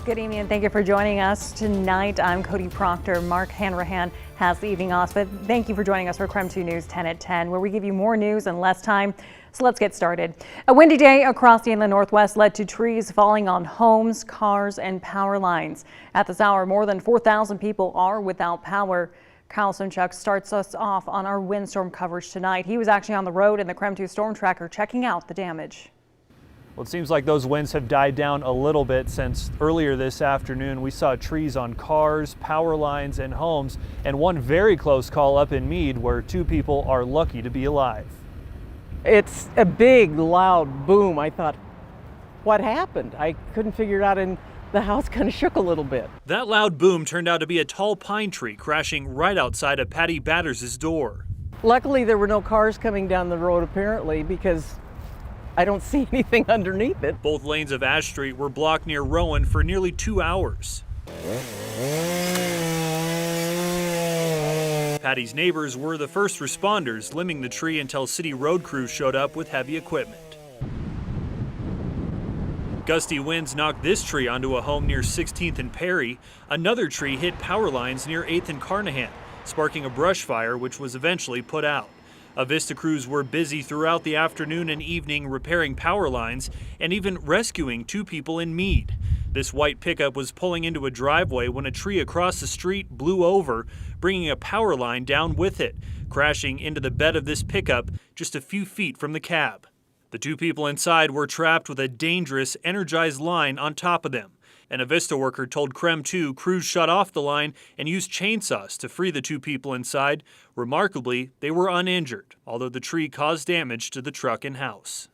Good evening and thank you for joining us tonight. I'm Cody Proctor. Mark Hanrahan has the evening off, but thank you for joining us for KREM 2 News 10 at 10, where we give you more news in less time. So let's get started. A windy day across the inland northwest led to trees falling on homes, cars, and power lines. At this hour, more than 4,000 people are without power. Kyle Simchuk starts us off on our windstorm coverage tonight. He was actually on the road in the KREM 2 storm tracker checking out the damage. Well, it seems like those winds have died down a little bit since earlier this afternoon. We saw trees on cars, power lines, and homes, and one very close call up in Meade where 2 people are lucky to be alive. It's a big, loud boom. I thought, what happened? I couldn't figure it out, and the house kind of shook a little bit. That loud boom turned out to be a tall pine tree crashing right outside of Patty Batters' door. Luckily, there were no cars coming down the road, apparently, because I don't see anything underneath it. Both lanes of Ash Street were blocked near Rowan for nearly 2 hours. Patty's neighbors were the first responders, limbing the tree until city road crews showed up with heavy equipment. Gusty winds knocked this tree onto a home near 16th and Perry. Another tree hit power lines near 8th and Carnahan, sparking a brush fire which was eventually put out. Avista crews were busy throughout the afternoon and evening repairing power lines and even rescuing 2 people in Meade. This white pickup was pulling into a driveway when a tree across the street blew over, bringing a power line down with it, crashing into the bed of this pickup just a few feet from the cab. The 2 people inside were trapped with a dangerous, energized line on top of them. An Avista worker told KREM 2 crews shut off the line and used chainsaws to free the 2 people inside. Remarkably, they were uninjured, although the tree caused damage to the truck and house.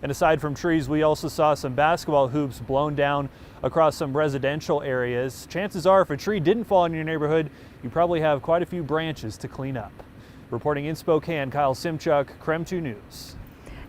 And aside from trees, we also saw some basketball hoops blown down across some residential areas. Chances are if a tree didn't fall in your neighborhood, you probably have quite a few branches to clean up. Reporting in Spokane, Kyle Simchuk, KREM 2 News.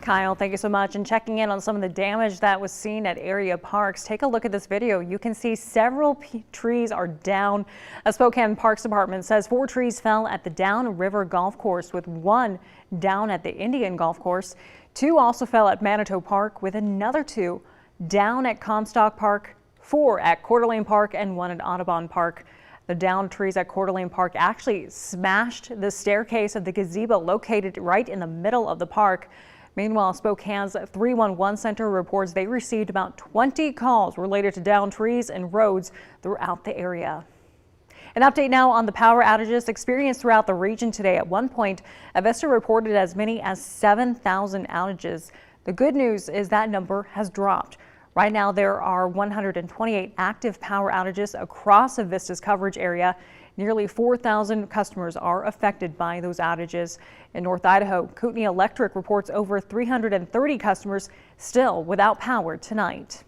Kyle, thank you so much. And checking in on some of the damage that was seen at area parks. Take a look at this video. You can see several trees are down. A Spokane Parks Department says 4 trees fell at the Down River Golf Course, with 1 down at the Indian Golf Course. 2 also fell at Manitou Park, with another 2 down at Comstock Park, 4 at Coeur d'Alene Park, and 1 at Audubon Park. The downed trees at Coeur d'Alene Park actually smashed the staircase of the gazebo located right in the middle of the park. Meanwhile, Spokane's 311 center reports they received about 20 calls related to downed trees and roads throughout the area. An update now on the power outages experienced throughout the region today. At one point, Avista reported as many as 7,000 outages. The good news is that number has dropped. Right now, there are 128 active power outages across Avista's coverage area. Nearly 4,000 customers are affected by those outages. In North Idaho, Kootenai Electric reports over 330 customers still without power tonight.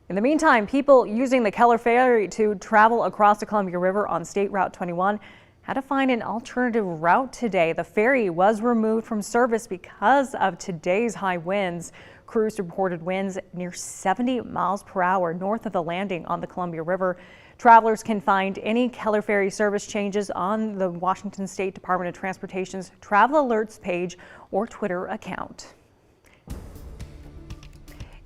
In the meantime, people using the Keller Ferry to travel across the Columbia River on State Route 21 had to find an alternative route today. The ferry was removed from service because of today's high winds. Crews reported winds near 70 miles per hour north of the landing on the Columbia River. Travelers can find any Keller Ferry service changes on the Washington State Department of Transportation's Travel Alerts page or Twitter account.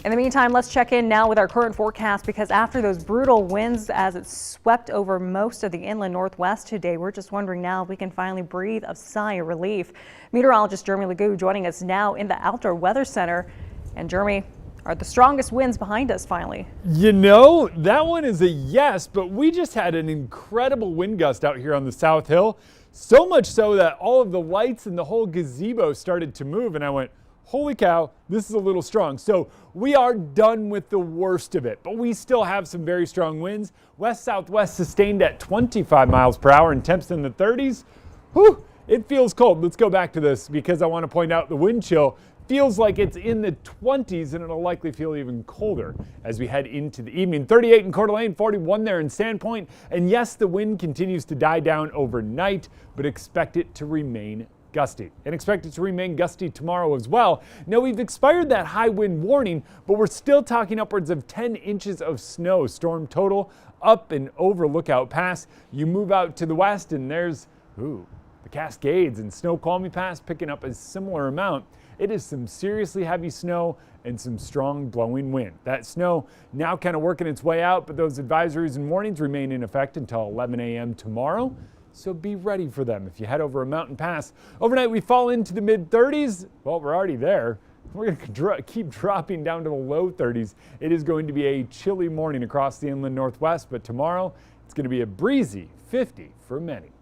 In the meantime, let's check in now with our current forecast, because after those brutal winds as it swept over most of the inland northwest today, we're just wondering now if we can finally breathe a sigh of relief. Meteorologist Jeremy Legoo joining us now in the Outdoor Weather Center. And Jeremy, are the strongest winds behind us finally? You know, that one is a yes, but we just had an incredible wind gust out here on the South Hill. So much so that all of the lights in the whole gazebo started to move, and I went, holy cow, this is a little strong. So we are done with the worst of it, but we still have some very strong winds. West-southwest sustained at 25 miles per hour and temps in the 30s. Whew, it feels cold. Let's go back to this because I want to point out the wind chill feels like it's in the 20s, and it'll likely feel even colder as we head into the evening. 38 in Coeur d'Alene, 41 there in Sandpoint. And yes, the wind continues to die down overnight, but expect it to remain gusty. And expect it to remain gusty tomorrow as well. Now, we've expired that high wind warning, but we're still talking upwards of 10 inches of snow storm total up and over Lookout Pass. You move out to the west and there's, the Cascades and Snoqualmie Pass picking up a similar amount. it is some seriously heavy snow and some strong blowing wind. That snow now kind of working its way out, but those advisories and warnings remain in effect until 11 a.m. tomorrow. So be ready for them if you head over a mountain pass. Overnight, we fall into the mid-30s. Well, we're already there. We're going to keep dropping down to the low 30s. It is going to be a chilly morning across the inland northwest, but tomorrow it's going to be a breezy 50 for many.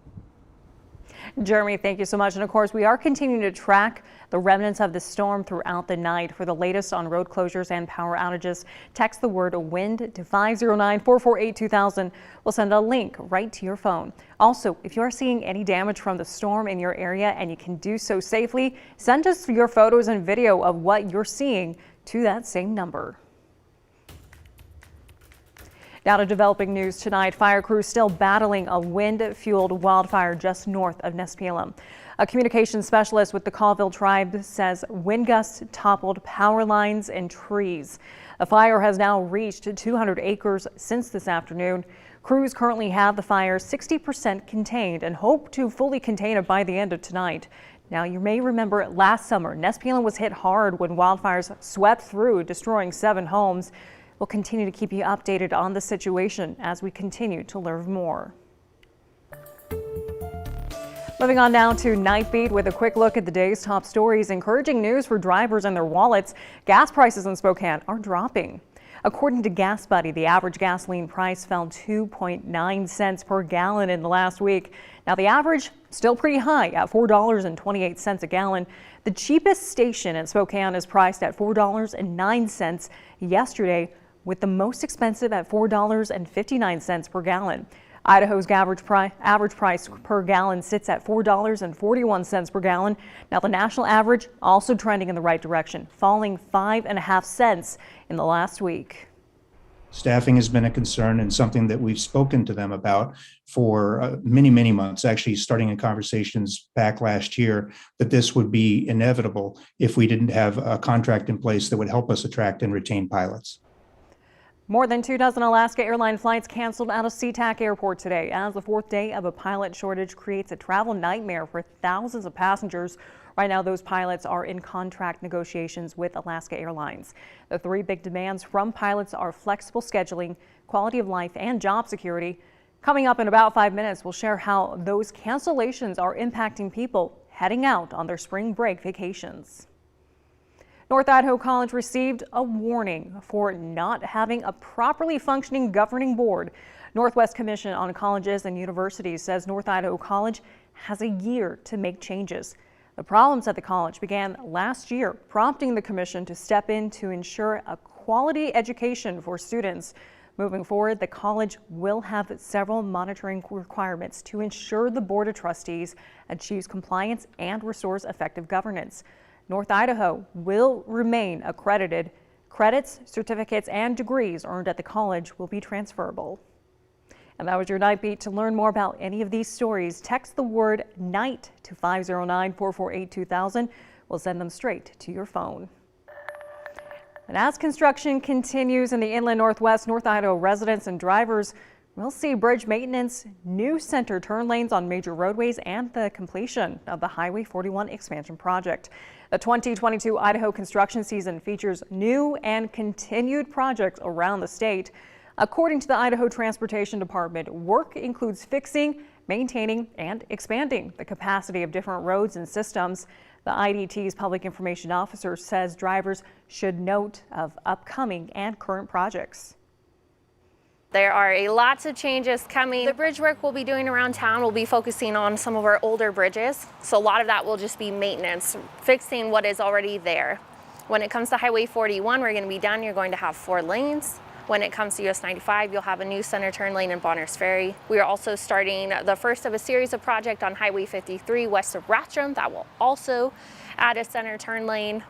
Jeremy, thank you so much. And of course, we are continuing to track the remnants of the storm throughout the night. For the latest on road closures and power outages, text the word WIND to 509-448-2000. We'll send a link right to your phone. Also, if you are seeing any damage from the storm in your area and you can do so safely, send us your photos and video of what you're seeing to that same number. Now to developing news tonight. Fire crews still battling a wind-fueled wildfire just north of Nespelem. A communications specialist with the Colville tribe says wind gusts toppled power lines and trees. The fire has now reached 200 acres since this afternoon. Crews currently have the fire 60% contained and hope to fully contain it by the end of tonight. Now, you may remember last summer, Nespelem was hit hard when wildfires swept through, destroying 7 homes. We'll continue to keep you updated on the situation as we continue to learn more. Moving on now to Nightbeat with a quick look at the day's top stories. Encouraging news for drivers and their wallets. Gas prices in Spokane are dropping. According to Gas Buddy, the average gasoline price fell 2.9 cents per gallon in the last week. Now, the average still pretty high at $4.28 a gallon. The cheapest station in Spokane is priced at $4.09 yesterday, with the most expensive at $4.59 per gallon. Idaho's average price per gallon sits at $4.41 per gallon. Now, the national average also trending in the right direction, falling 5.5 cents in the last week. Staffing has been a concern and something that we've spoken to them about for many, many months, actually starting in conversations back last year, that this would be inevitable if we didn't have a contract in place that would help us attract and retain pilots. More than 24 Alaska airline flights canceled out of SeaTac Airport today as the 4th day of a pilot shortage creates a travel nightmare for thousands of passengers. Right now, those pilots are in contract negotiations with Alaska Airlines. The 3 big demands from pilots are flexible scheduling, quality of life, and job security. Coming up in about 5 minutes, we'll share how those cancellations are impacting people heading out on their spring break vacations. North Idaho College received a warning for not having a properly functioning governing board. Northwest Commission on Colleges and Universities says North Idaho College has a year to make changes. The problems at the college began last year, prompting the commission to step in to ensure a quality education for students. Moving forward, the college will have several monitoring requirements to ensure the Board of Trustees achieves compliance and restores effective governance. North Idaho will remain accredited. Credits, certificates, and degrees earned at the college will be transferable. And that was your Night Beat. To learn more about any of these stories, text the word NIGHT to 509-448-2000. We'll send them straight to your phone. And as construction continues in the inland northwest, North Idaho residents and drivers will see bridge maintenance, new center turn lanes on major roadways, and the completion of the Highway 41 expansion project. The 2022 Idaho construction season features new and continued projects around the state. According to the Idaho Transportation Department, work includes fixing, maintaining, and expanding the capacity of different roads and systems. The IDT's public information officer says drivers should note of upcoming and current projects. There are lots of changes coming. The bridge work we'll be doing around town will be focusing on some of our older bridges. So a lot of that will just be maintenance, fixing what is already there. When it comes to Highway 41, we're going to be done. You're going to have 4 lanes. When it comes to US 95, you'll have a new center turn lane in Bonner's Ferry. We are also starting the first of a series of projects on Highway 53 west of Ratcham that will also add a center turn lane.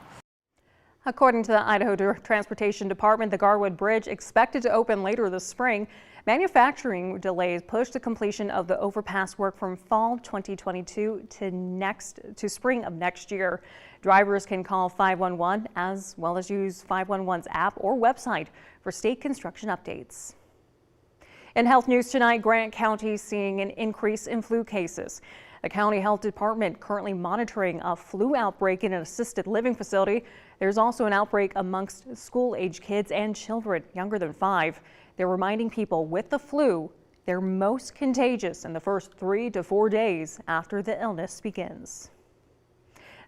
According to the Idaho Transportation Department, the Garwood Bridge expected to open later this spring. Manufacturing delays pushed the completion of the overpass work from fall 2022 to spring of next year. Drivers can call 511 as well as use 511's app or website for state construction updates. In health news tonight, Grant County seeing an increase in flu cases. The county health department currently monitoring a flu outbreak in an assisted living facility. There's also an outbreak amongst school-age kids and children younger than 5. They're reminding people with the flu they're most contagious in the first 3 to 4 days after the illness begins.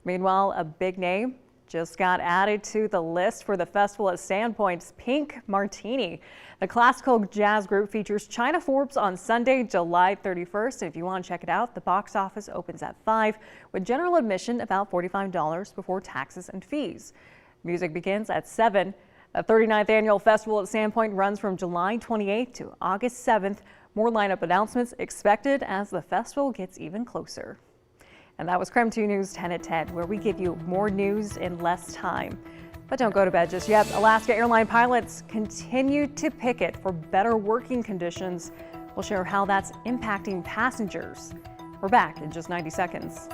Meanwhile, a big name just got added to the list for the festival at Sandpoint's Pink Martini. The classical jazz group features China Forbes on Sunday, July 31st. If you want to check it out, the box office opens at 5 with general admission about $45 before taxes and fees. Music begins at 7. The 39th annual festival at Sandpoint runs from July 28th to August 7th. More lineup announcements expected as the festival gets even closer. And that was KREM 2 News 10 at 10, where we give you more news in less time. But don't go to bed just yet. Alaska airline pilots continue to picket for better working conditions. We'll share how that's impacting passengers. We're back in just 90 seconds.